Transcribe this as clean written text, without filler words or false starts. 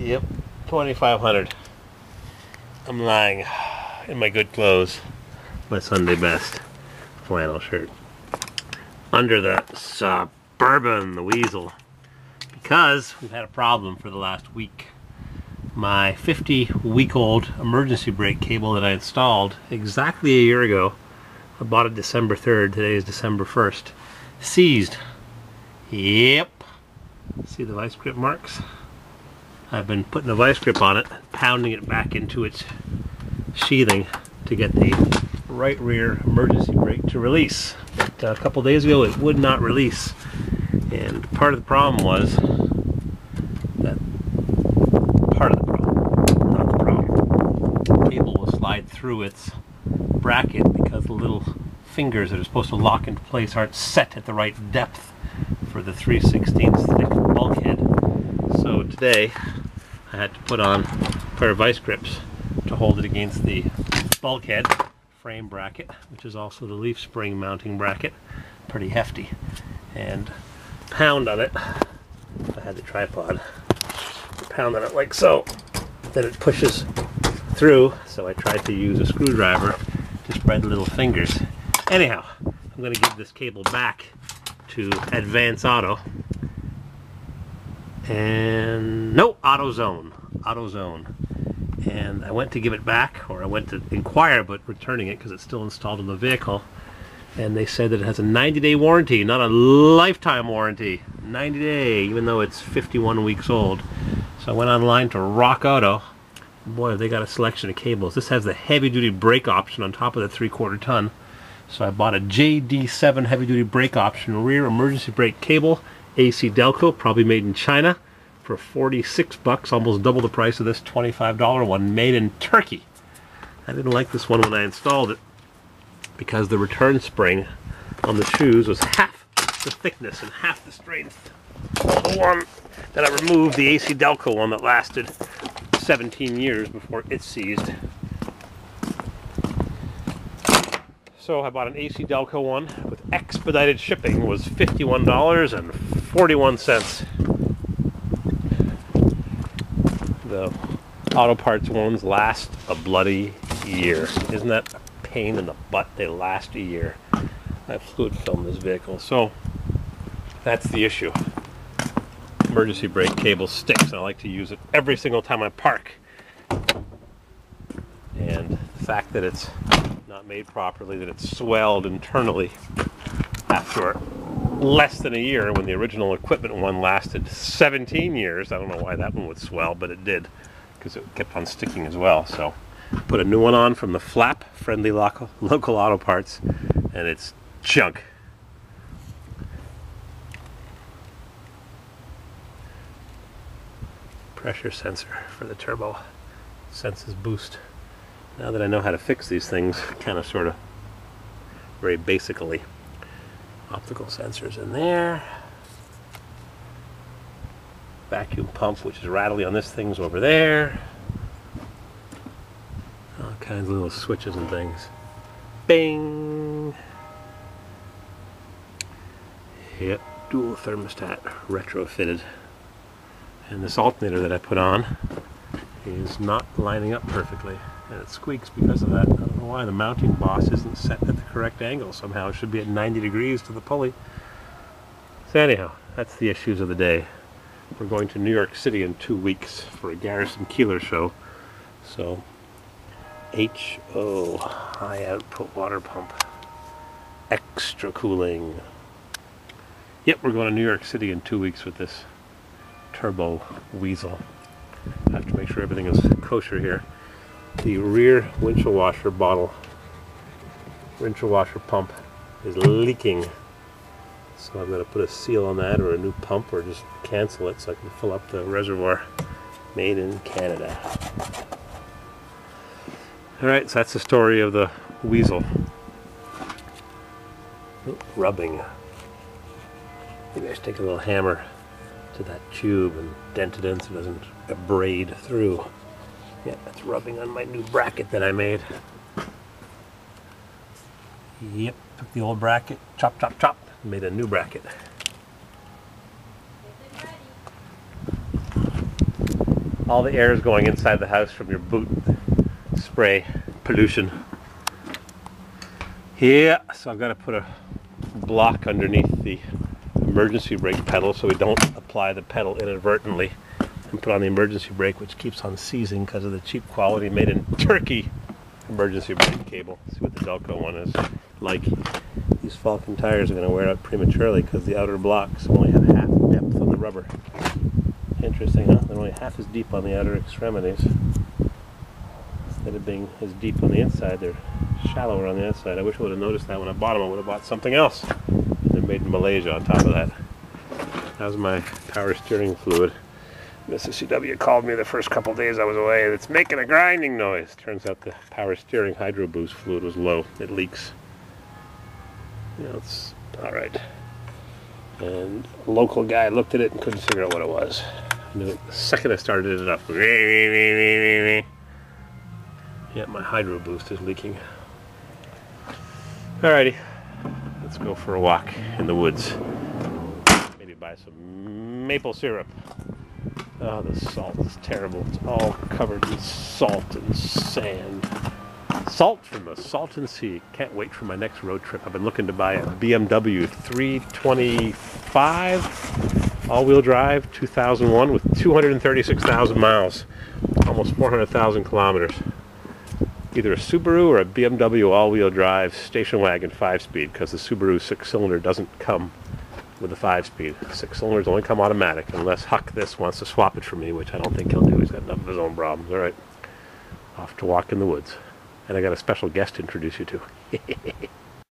Yep, 2,500. I'm lying in my good clothes, my Sunday best flannel shirt, under the Suburban, the Weasel, because we've had a problem for the last week. My 50-week-old emergency brake cable that I installed exactly a year ago, I bought it December 3rd, today is December 1st, seized. Yep. See the vice grip marks? I've been putting a vice grip on it, pounding it back into its sheathing to get the right rear emergency brake to release. But a couple days ago it would not release. And part of the problem was that the cable will slide through its bracket because the little fingers that are supposed to lock into place aren't set at the right depth for the 3/16 thick bulkhead. So today I had to put on a pair of vice grips to hold it against the bulkhead frame bracket, which is also the leaf spring mounting bracket. Pretty hefty. And pound on it. I had the tripod. Pound on it like so. Then it pushes through, so I tried to use a screwdriver to spread the little fingers. Anyhow, I'm going to give this cable back to Advance Auto. And no, AutoZone. And I went to give it back, or I went to inquire about returning it because it's still installed in the vehicle. And they said that it has a 90-day warranty, not a lifetime warranty. 90-day, even though it's 51 weeks old. So I went online to Rock Auto. Boy, they got a selection of cables. This has the heavy-duty brake option on top of the 3/4 ton. So I bought a JD7 heavy-duty brake option rear emergency brake cable, AC Delco, probably made in China, for 46 bucks, almost double the price of this $25 one, made in Turkey. I didn't like this one when I installed it because the return spring on the shoes was half the thickness and half the strength of the one that I removed, the AC Delco one that lasted 17 years before it seized. So I bought an AC Delco one with expedited shipping, was $51.41. The auto parts ones last a bloody year. Isn't that a pain in the butt? They last a year. I fluid filmed this vehicle, so that's the issue. Emergency brake cable sticks, and I like to use it every single time I park. And the fact that it's not made properly, that it's swelled internally after less than a year when the original equipment one lasted 17 years. I don't know why that one would swell, but it did because it kept on sticking as well. So put a new one on from the Flap, friendly local auto parts, and it's junk. Pressure sensor for the turbo senses boost. Now that I know how to fix these things, kind of sort of very basically, optical sensors in there, vacuum pump, which is rattly on this thing's over there, all kinds of little switches and things. Bing! Yep, dual thermostat retrofitted. And this alternator that I put on is not lining up perfectly, and it squeaks because of that. I don't know why the mounting boss isn't set at the correct angle. Somehow it should be at 90 degrees to the pulley. So anyhow, that's the issues of the day. We're going to New York City in 2 weeks for a Garrison Keillor show. So HO, high output water pump, extra cooling. Yep, we're going to New York City in 2 weeks with this turbo Weasel. I have to make sure everything is kosher here. The rear windshield washer pump is leaking. So I'm going to put a seal on that, or a new pump, or just cancel it so I can fill up the reservoir. Made in Canada. Alright, so that's the story of the Weasel. Ooh, rubbing. Maybe I should take a little hammer to that tube and dent it in so it doesn't abrade through. Yeah, that's rubbing on my new bracket that I made. Yep, took the old bracket, chop, chop, chop, made a new bracket. all the air is going inside the house from your boot spray pollution. Yeah, so I've got to put a block underneath the emergency brake pedal so we don't apply the pedal inadvertently and put on the emergency brake, which keeps on seizing because of the cheap quality made in Turkey emergency brake cable. See what the Delco one is like. These Falcon tires are going to wear out prematurely because the outer blocks only have half depth on the rubber. Interesting, huh? They're only half as deep on the outer extremities. Instead of being as deep on the inside, they're shallower on the outside. I wish I would have noticed that when I bought them. I would have bought something else. They're made in Malaysia on top of that. That was my power steering fluid. Mrs. CW called me the first couple days I was away. It's making a grinding noise. Turns out the power steering hydro boost fluid was low. It leaks. You know, it's alright. And a local guy looked at it and couldn't figure out what it was. I knew it the second I started it up. Yeah, my hydro boost is leaking. Alrighty, let's go for a walk in the woods. Maybe buy some maple syrup. Oh, the salt is terrible. It's all covered in salt and sand. Salt from the Salton Sea. Can't wait for my next road trip. I've been looking to buy a BMW 325 all-wheel drive 2001 with 236,000 miles. Almost 400,000 kilometers. Either a Subaru or a BMW all-wheel drive station wagon 5-speed, because the Subaru 6-cylinder doesn't come with a 5-speed. 6-cylinders only come automatic, unless Huck this wants to swap it for me, which I don't think he'll do. He's got enough of his own problems. Alright, off to walk in the woods. And I got a special guest to introduce you to.